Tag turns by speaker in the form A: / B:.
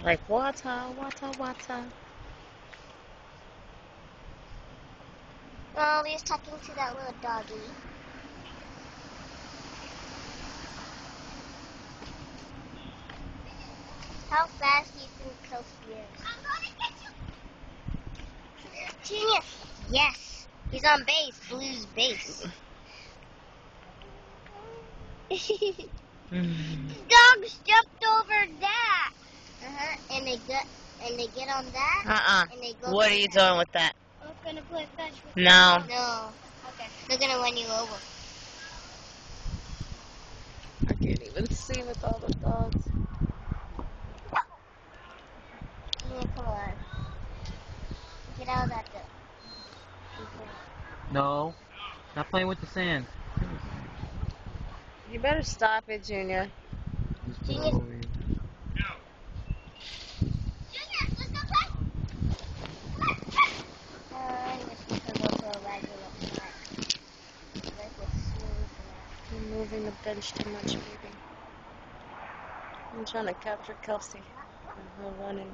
A: Like water, water, water.
B: Oh, we was talking to that little doggy. How fast do you think Kelsey is? I'm gonna get you. Junior. Yes. He's on base. Blue's base. Dogs jumped over that. And they get on that. And they go.
A: What are you doing with that?
B: I'm gonna play fetch with
A: No.
B: No. Okay. They're gonna run you over.
A: I can't even see with all the dogs.
B: Yeah, come on. Get out of that door.
C: No. Stop playing with the sand.
A: You better stop it, Junior.
C: Just put it
B: Junior.
C: over here.
B: Junior, let's go play. I'm just gonna go to a regular track. Like with smooth
A: You're moving the bench too much, baby. I'm trying to capture Kelsey and her running.